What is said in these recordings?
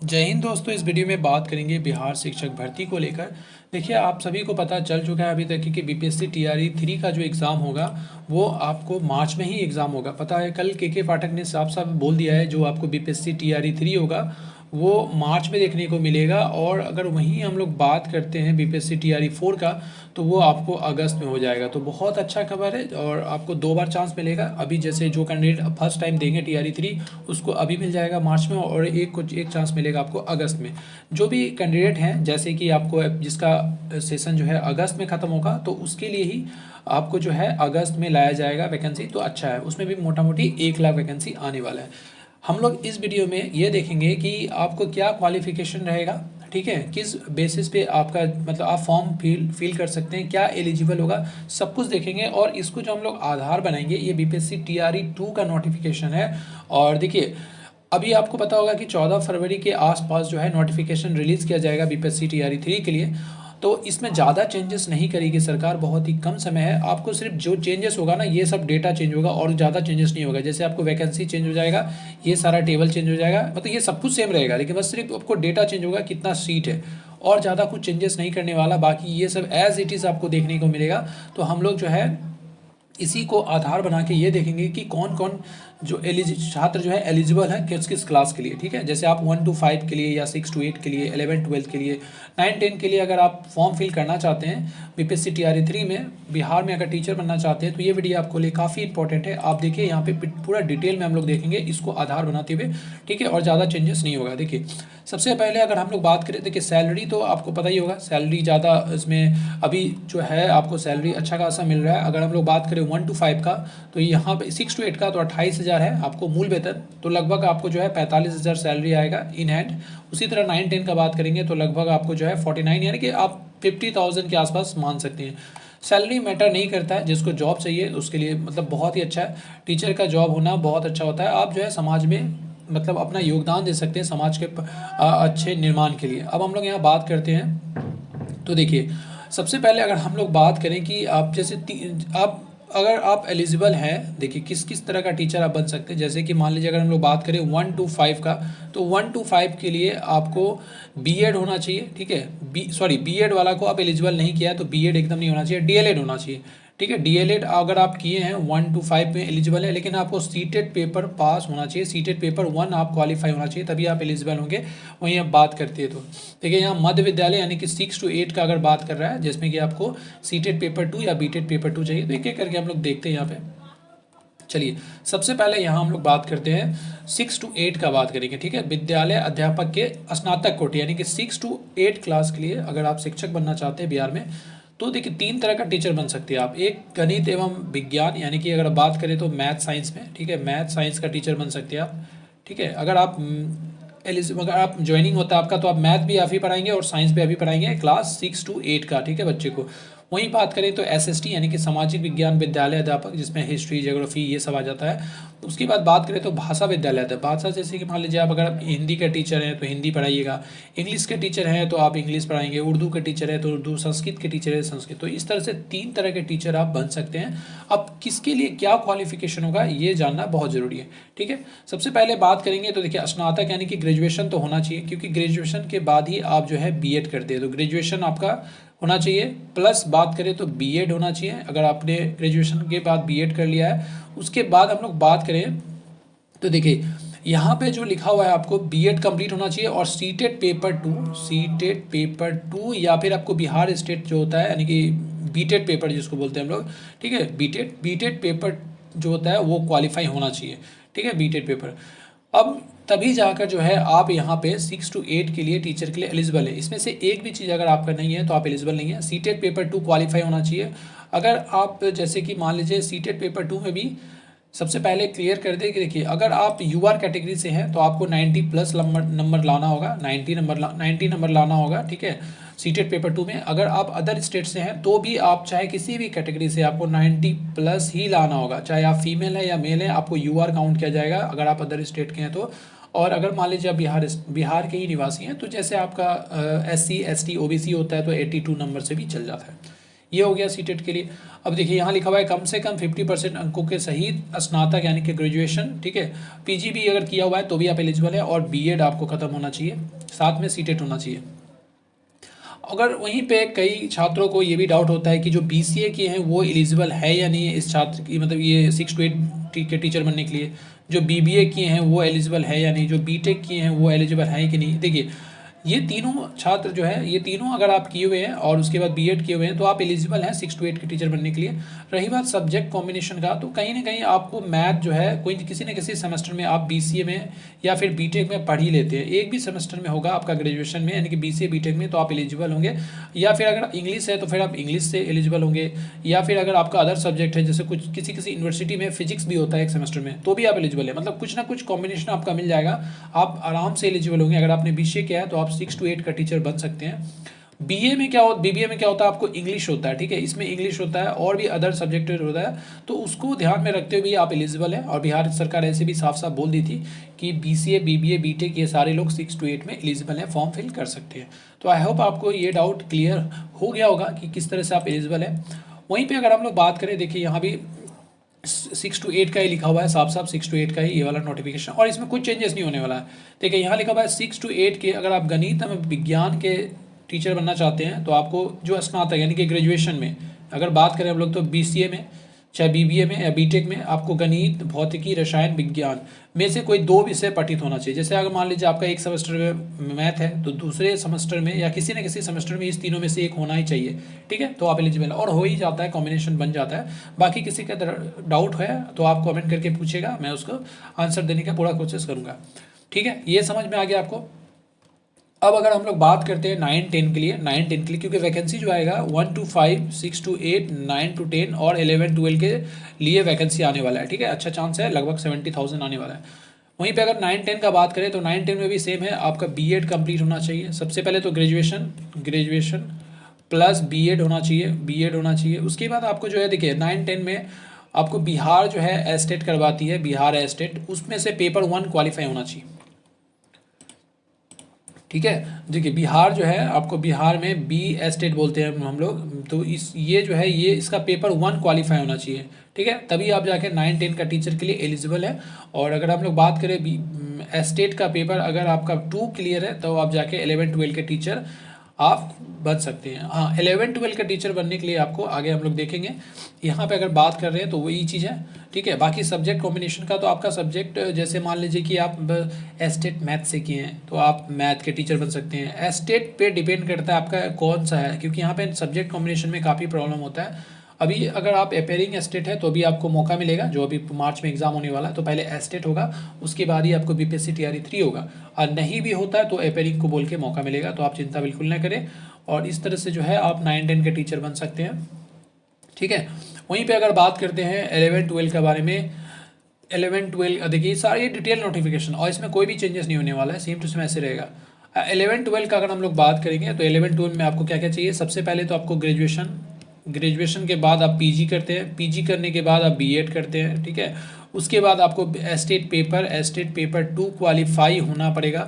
जय हिंद दोस्तों। इस वीडियो में बात करेंगे बिहार शिक्षक भर्ती को लेकर। देखिए, आप सभी को पता चल चुका है अभी तक कि बीपीएससी टीआरई 3 का जो एग्ज़ाम होगा वो आपको मार्च में ही एग्ज़ाम होगा। पता है, कल के पाठक ने साफ साफ बोल दिया है जो आपको बीपीएससी टीआरई 3 होगा वो मार्च में देखने को मिलेगा। और अगर वहीं हम लोग बात करते हैं बीपीएससी टीआरई 4 का तो वो आपको अगस्त में हो जाएगा। तो बहुत अच्छा खबर है और आपको 2 बार चांस मिलेगा। अभी जैसे जो कैंडिडेट फर्स्ट टाइम देंगे टीआरई 3 उसको अभी मिल जाएगा मार्च में, और एक चांस मिलेगा आपको अगस्त में। जो भी कैंडिडेट हैं, जैसे कि आपको जिसका सेशन जो है अगस्त में ख़त्म होगा तो उसके लिए ही आपको जो है अगस्त में लाया जाएगा वैकेंसी। तो अच्छा है, उसमें भी मोटा मोटी 1 लाख वैकेंसी आने वाला है। हम लोग इस वीडियो में ये देखेंगे कि आपको क्या क्वालिफिकेशन रहेगा, ठीक है, किस बेसिस पे आपका मतलब आप फॉर्म फिल कर सकते हैं, क्या एलिजिबल होगा, सब कुछ देखेंगे। और इसको जो हम लोग आधार बनाएंगे, ये बीपीएससी टीआरई 2 का नोटिफिकेशन है। और देखिए, अभी आपको पता होगा कि 14 फरवरी के आसपास जो है नोटिफिकेशन रिलीज़ किया जाएगा बीपीएससी टीआरई 3 के लिए। तो इसमें ज़्यादा चेंजेस नहीं करेगी सरकार, बहुत ही कम समय है। आपको सिर्फ जो चेंजेस होगा ना, ये सब डेटा चेंज होगा और ज़्यादा चेंजेस नहीं होगा। जैसे आपको वैकेंसी चेंज हो जाएगा, ये सारा टेबल चेंज हो जाएगा, मतलब ये सब कुछ सेम रहेगा, लेकिन बस सिर्फ आपको डेटा चेंज होगा, कितना सीट है, और ज़्यादा कुछ चेंजेस नहीं करने वाला। बाकी ये सब एज इट इज़ आपको देखने को मिलेगा। तो हम लोग जो है इसी को आधार बना के ये देखेंगे कि कौन कौन जो छात्र जो है एलिजिबल है किस किस क्लास के लिए, ठीक है। जैसे आप 1 to 5 के लिए या 6 to 8 के लिए, 11 12 के लिए, 9 10 के लिए अगर आप फॉर्म फिल करना चाहते हैं बीपीएससी टीआरई 3 में, बिहार में अगर टीचर बनना चाहते हैं, तो ये वीडियो आपको लिए काफ़ी इंपॉर्टेंट है। आप देखिए, यहाँ पे पूरा डिटेल में हम लोग देखेंगे इसको आधार बनाते हुए, ठीक है, और ज़्यादा चेंजेस नहीं होगा। देखिए, सबसे पहले अगर हम लोग बात करें, देखिए सैलरी तो आपको पता ही होगा, सैलरी ज़्यादा इसमें अभी जो है आपको सैलरी अच्छा खासा मिल रहा है। अगर हम लोग बात करें 1 to 5 का, तो यहाँ पे 6 to 8 का तो 28,000 है आपको मूल वेतन, तो लगभग आपको जो है 45,000 सैलरी आएगा इन हैंड। उसी तरह 9 10 का बात करेंगे तो लगभग आपको जो है 49, यानी कि आप 50,000 के आसपास मान सकते हैं। सैलरी मैटर नहीं करता है, जिसको जॉब चाहिए उसके लिए मतलब बहुत ही अच्छा है। टीचर का जॉब होना बहुत अच्छा होता है। आप जो है समाज में मतलब अपना योगदान दे सकते हैं समाज के अच्छे निर्माण के लिए। अब हम लोग यहाँ बात करते हैं, तो देखिए, सबसे पहले अगर हम लोग बात करें कि आप जैसे आप अगर आप एलिजिबल हैं, देखिए किस किस तरह का टीचर आप बन सकते हैं। जैसे कि मान लीजिए अगर हम लोग बात करें 1 to 5 का, तो 1 to 5 के लिए आपको बीएड होना चाहिए, ठीक है। बीएड वाला को आप एलिजिबल नहीं किया है तो बीएड एकदम नहीं होना चाहिए, डीएलएड होना चाहिए, ठीक है। डीएलएड अगर आप किए हैं 1 to 5 में एलिजिबल है, लेकिन आपको सीटेड पेपर पास होना चाहिए, सीटेड पेपर 1 आप क्वालिफाई होना चाहिए, तभी आप एलिजिबल होंगे। वहीं आप बात करते हैं तो देखिए, यहाँ मध्य विद्यालय यानी कि 6 to 8 का अगर बात कर रहा है, जिसमें कि आपको सीटेड पेपर 2 या बीटेड पेपर 2 चाहिए। तो एक एक करके हम लोग देखते हैं यहाँ पे। चलिए, सबसे पहले यहाँ हम लोग बात करते हैं 6 to 8 का बात करेंगे, ठीक है। विद्यालय अध्यापक के स्नातक कोटि यानी कि 6 to 8 क्लास के लिए अगर आप शिक्षक बनना चाहते हैं बिहार में, तो देखिए 3 तरह का टीचर बन सकते हैं आप। एक गणित एवं विज्ञान, यानी कि अगर बात करें तो मैथ साइंस में, ठीक है, मैथ साइंस का टीचर बन सकते हैं आप, ठीक है। अगर आप ज्वाइनिंग होता है आपका तो आप मैथ भी आप ही पढ़ाएंगे और साइंस भी आप ही पढ़ाएंगे क्लास 6 to 8 का, ठीक है, बच्चे को। वहीं बात करें तो एसएसटी यानी कि सामाजिक विज्ञान विद्यालय अध्यापक, जिसमें हिस्ट्री ज्योग्राफी ये सब आ जाता है। उसके बाद बात करें तो भाषा विद्यालय अध्यापक, भाषा जैसे कि मान लीजिए आप अगर हिंदी का टीचर हैं तो हिंदी पढ़ाइएगा, इंग्लिश के टीचर हैं तो आप इंग्लिश पढ़ाएंगे, उर्दू के टीचर है तो उर्दू, संस्कृत के टीचर है संस्कृत। तो इस तरह से 3 तरह के टीचर आप बन सकते हैं। अब किसके लिए क्या क्वालिफिकेशन होगा ये जानना बहुत ज़रूरी है, ठीक है। सबसे पहले बात करेंगे तो देखिए, स्नातक यानी कि ग्रेजुएशन तो होना चाहिए, क्योंकि ग्रेजुएशन के बाद ही आप जो है बीएड करते हैं, तो ग्रेजुएशन आपका होना चाहिए। प्लस बात करें तो बीएड होना चाहिए, अगर आपने ग्रेजुएशन के बाद बीएड कर लिया है। उसके बाद हम लोग बात करें तो देखिए, यहाँ पे जो लिखा हुआ है आपको बीएड कंप्लीट होना चाहिए, और सीटेड पेपर 2 या फिर आपको बिहार स्टेट जो होता है यानी कि बीटेड पेपर जिसको बोलते हैं हम लोग, ठीक है, बीटेड पेपर जो होता है वो क्वालिफाई होना चाहिए, ठीक है, बीटेड पेपर। अब तभी जाकर जो है आप यहाँ पे 6 to 8 के लिए टीचर के लिए एलिजिबल है। इसमें से एक भी चीज़ अगर आपका नहीं है तो आप एलिजिबल नहीं है। सीटेड पेपर 2 क्वालिफाई होना चाहिए। अगर आप जैसे कि मान लीजिए सीटेड पेपर 2 में भी सबसे पहले क्लियर कर दें कि देखिए, अगर आप यूआर कैटेगरी से हैं तो आपको 90+ नंबर लाना होगा, 90 नंबर लाना होगा, ठीक है, सीटेड पेपर 2 में। अगर आप अदर स्टेट से हैं तो भी आप चाहे किसी भी कैटेगरी से आपको 90+ ही लाना होगा, चाहे आप फीमेल है या मेल है, आपको यूआर काउंट किया जाएगा अगर आप अदर स्टेट के हैं तो। और अगर मान लीजिए आप बिहार के ही निवासी हैं तो जैसे आपका SC ST OBC होता है तो 82 नंबर से भी चल जाता है। ये हो गया सीटेट के लिए। अब देखिए यहाँ लिखा हुआ है कम से कम 50% अंकों के सहित स्नातक यानी कि ग्रेजुएशन, ठीक है, पीजी भी अगर किया हुआ है तो भी आप एलिजिबल है, और बीएड आपको खत्म होना चाहिए, साथ में सीटेट होना चाहिए। अगर वहीं पे कई छात्रों को ये भी डाउट होता है कि जो बीसीए किए हैं वो एलिजिबल है या नहीं है इस छात्र की, मतलब ये 6 to 8 के टीचर बनने के लिए। जो बीबीए किए हैं वो एलिजिबल है या नहीं, जो बीटेक किए हैं वो एलिजिबल है कि नहीं। देखिए ये तीनों छात्र जो है, ये तीनों अगर आप किए हुए हैं और उसके बाद बीएड किए हुए हैं तो आप एलिजिबल हैं 6 to 8 के टीचर बनने के लिए। रही बात सब्जेक्ट कॉम्बिनेशन का, तो कहीं ना कहीं आपको मैथ जो है कोई किसी न किसी सेमेस्टर में आप बीसीए में या फिर बीटेक में पढ़ ही लेते हैं, एक भी सेमेस्टर में होगा आपका ग्रेजुएशन में, यानी कि बीसीए बीटेक में, तो आप एलिजिबल होंगे। या फिर अगर इंग्लिश है तो फिर आप इंग्लिश से एलिजिबल होंगे, या फिर अगर आपका अदर सब्जेक्ट है, जैसे कुछ किसी किसी यूनिवर्सिटी में फिजिक्स भी होता है एक सेमेस्टर में, तो भी आप एलिजिबल है। मतलब कुछ ना कुछ कॉम्बिनेशन आपका मिल जाएगा, आप आराम से एलिजिबल होंगे। अगर आपने बीसीए किया है तो आप 6 to 8 का टीचर बन सकते हैं। बीए में क्या होता, बीबीए में क्या होता है, आपको इंग्लिश होता है, ठीक है, इसमें इंग्लिश होता है और भी अदर सब्जेक्ट होता है, तो उसको ध्यान में रखते हुए आप एलिजिबल हैं। और बिहार सरकार ऐसे भी साफ साफ बोल दी थी कि बीसीए बीबीए बीटेक ये सारे लोग 6 to 8 में एलिजिबल हैं, फॉर्म फिल कर सकते हैं। तो आई होप आपको ये डाउट क्लियर हो गया होगा कि किस तरह से आप एलिजिबल हैं। वहीं पर अगर हम लोग बात करें, देखिए यहाँ भी 6 to 8 का ही लिखा हुआ है, साफ साफ 6 to 8 का ही ये वाला नोटिफिकेशन, और इसमें कुछ चेंजेस नहीं होने वाला है। देखिए यहाँ लिखा हुआ है 6 to 8 के अगर आप गणित में विज्ञान के टीचर बनना चाहते हैं तो आपको जो स्नातक यानी कि ग्रेजुएशन में अगर बात करें हम लोग, तो बीसीए में चाहे बीबीए में या बीटेक में आपको गणित भौतिकी रसायन विज्ञान में से कोई दो विषय पठित होना चाहिए। जैसे अगर मान लीजिए आपका एक सेमेस्टर में मैथ है तो दूसरे सेमेस्टर में या किसी न किसी सेमेस्टर में इस तीनों में से एक होना ही चाहिए, ठीक है, तो आप एलिजिबल और हो ही जाता है, कॉम्बिनेशन बन जाता है। बाकी किसी का डाउट है तो आप कमेंट करके पूछेगा, मैं उसको आंसर देने का पूरा कोशिश करूँगा, ठीक है। ये समझ में आ गया आपको। अब अगर हम लोग बात करते हैं 9-10 के लिए, 9-10 के लिए क्योंकि वैकेंसी जो आएगा 1 to 5, 6 to 8, 9 to 10 और 11-12 के लिए वैकेंसी आने वाला है, ठीक है। अच्छा चांस है, लगभग 70,000 आने वाला है। वहीं पे अगर 9-10 का बात करें तो 9-10 में भी सेम है, आपका बीएड कंप्लीट होना चाहिए। सबसे पहले तो ग्रेजुएशन प्लस बीएड होना चाहिए। उसके बाद आपको जो है देखिए 9-10 में आपको बिहार जो है एस्टेट करवाती है, बिहार एस्टेट, उसमें से पेपर 1 क्वालिफाई होना चाहिए, ठीक है। देखिए बिहार जो है आपको बिहार में बी एस्टेट बोलते हैं हम लोग, तो ये जो है ये इसका पेपर 1 क्वालिफाई होना चाहिए, ठीक है, तभी आप जाके 9-10 का टीचर के लिए एलिजिबल है। और अगर हम लोग बात करें एस्टेट का पेपर अगर आपका 2 क्लियर है तो आप जाके 11-12 के टीचर आप बन सकते हैं। हाँ 11-12 का टीचर बनने के लिए आपको आगे हम लोग देखेंगे। यहाँ पे अगर बात कर रहे हैं तो वही चीज़ है, ठीक है। बाकी सब्जेक्ट कॉम्बिनेशन का तो आपका सब्जेक्ट जैसे मान लीजिए कि आप एस्टेट मैथ से किए हैं तो आप मैथ के टीचर बन सकते हैं। एस्टेट पे डिपेंड करता है आपका कौन सा है, क्योंकि यहाँ पे सब्जेक्ट कॉम्बिनेशन में काफ़ी प्रॉब्लम होता है। अभी अगर आप अपेयरिंग एस्टेट है तो अभी आपको मौका मिलेगा, जो अभी मार्च में एग्जाम होने वाला है तो पहले एस्टेट होगा, उसके बाद ही आपको बीपीएससी टीआरई 3 होगा। और नहीं भी होता है तो अपेयरिंग को बोल के मौका मिलेगा, तो आप चिंता बिल्कुल ना करें। और इस तरह से जो है आप 9-10 के टीचर बन सकते हैं, ठीक है। वहीं पे अगर बात करते हैं 11-12 के बारे में, 11-12 देखिए सारी डिटेल नोटिफिकेशन और इसमें कोई भी चेंजेस नहीं होने वाला है, सेम टू सेम ऐसे रहेगा। 11-12 का अगर हम लोग बात करेंगे तो 11-12 में आपको क्या क्या चाहिए, सबसे पहले तो आपको ग्रेजुएशन के बाद आप पीजी करते हैं, पीजी करने के बाद आप बीएड करते हैं, ठीक है। उसके बाद आपको एस्टेट पेपर 2 क्वालिफाई होना पड़ेगा,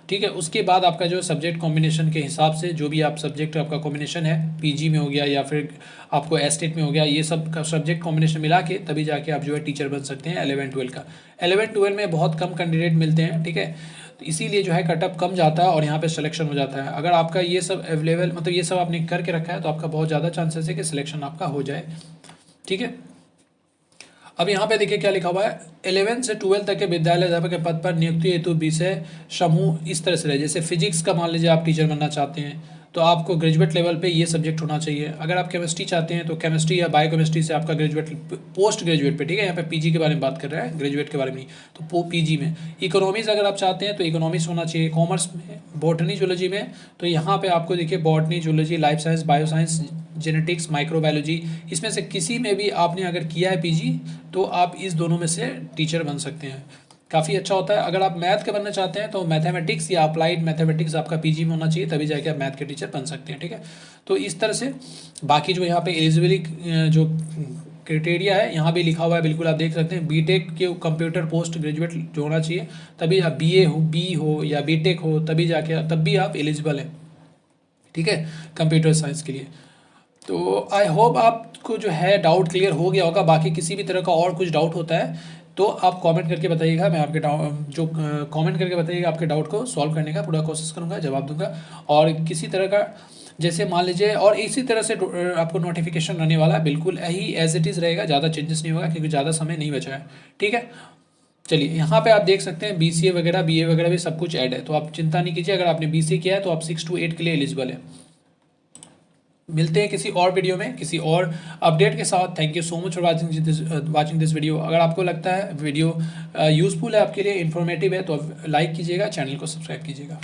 ठीक है। उसके बाद आपका जो सब्जेक्ट कॉम्बिनेशन के हिसाब से जो भी आप सब्जेक्ट आपका कॉम्बिनेशन है, पीजी में हो गया या फिर आपको एस्टेट में हो गया, ये सब का सब्जेक्ट कॉम्बिनेशन मिला के तभी जाके आप जो है टीचर बन सकते हैं 11-12 का। 11-12 में बहुत कम कैंडिडेट मिलते हैं, ठीक है, तो इसीलिए जो है कटअप कम जाता है और यहाँ पे सिलेक्शन हो जाता है। अगर आपका ये सब अवेलेबल मतलब ये सब आपने करके रखा है तो आपका बहुत ज़्यादा चांसेस है कि सिलेक्शन आपका हो जाए, ठीक है। अब यहाँ पे देखिए क्या लिखा हुआ है, 11 से 12 तक के विद्यालय अध्यापक के पद पर नियुक्ति हेतु विषय समूह इस तरह से रहे। जैसे फिजिक्स का मान लीजिए आप टीचर बनना चाहते हैं तो आपको ग्रेजुएट लेवल पे ये सब्जेक्ट होना चाहिए। अगर आप केमिस्ट्री चाहते हैं तो केमिस्ट्री या बायोकेमिस्ट्री से आपका ग्रेजुएट पोस्ट ग्रेजुएट पे, ठीक है, यहाँ पे पीजी के बारे में बात कर रहा है, ग्रेजुएट के बारे में, तो पीजी में। इकोनॉमिक्स अगर आप चाहते हैं तो इकोनॉमिक्स होना चाहिए। कॉमर्स में, बॉटनी जूलॉजी में, तो यहाँ पे आपको देखिए botany zoology, life science, bio science, genetics, microbiology, इसमें से किसी में भी आपने अगर किया है पीजी तो आप इस दोनों में से टीचर बन सकते हैं, काफ़ी अच्छा होता है। अगर आप मैथ के बनना चाहते हैं तो मैथमेटिक्स या अप्लाइड मैथमेटिक्स आपका पीजी में होना चाहिए, तभी जाके आप मैथ के टीचर बन सकते हैं, ठीक है। तो इस तरह से बाकी जो यहाँ पे एलिजिबिलिटी जो क्राइटेरिया है यहाँ भी लिखा हुआ है, बिल्कुल आप देख सकते हैं। बीटेक के कंप्यूटर पोस्ट ग्रेजुएट जो होना चाहिए, तभी आप बी हो या बीटेक हो तभी जाके तब भी आप एलिजिबल हैं, ठीक है, कंप्यूटर साइंस के लिए। तो आई होप आपको जो है डाउट क्लियर हो गया होगा। बाकी किसी भी तरह का और कुछ डाउट होता है तो आप कमेंट करके बताइएगा, मैं आपके डाउट जो कमेंट करके बताइएगा, आपके डाउट को सॉल्व करने का पूरा कोशिश करूँगा, जवाब दूंगा। और किसी तरह का जैसे मान लीजिए, और इसी तरह से आपको नोटिफिकेशन रहने वाला है, बिल्कुल यही एज इट इज़ रहेगा, ज़्यादा चेंजेस नहीं होगा क्योंकि ज़्यादा समय नहीं बचा है। ठीक है, चलिए यहाँ पे आप देख सकते हैं BCA वगैरह BA वगैरह भी सब कुछ ऐड है, तो आप चिंता नहीं कीजिए। अगर आपने BCA किया है तो आप 6 to 8 के लिए एलिजिबल है। मिलते हैं किसी और वीडियो में किसी और अपडेट के साथ। Thank you so much for watching this video. अगर आपको लगता है वीडियो यूज़फुल है आपके लिए, इन्फॉर्मेटिव है, तो लाइक कीजिएगा, चैनल को सब्सक्राइब कीजिएगा।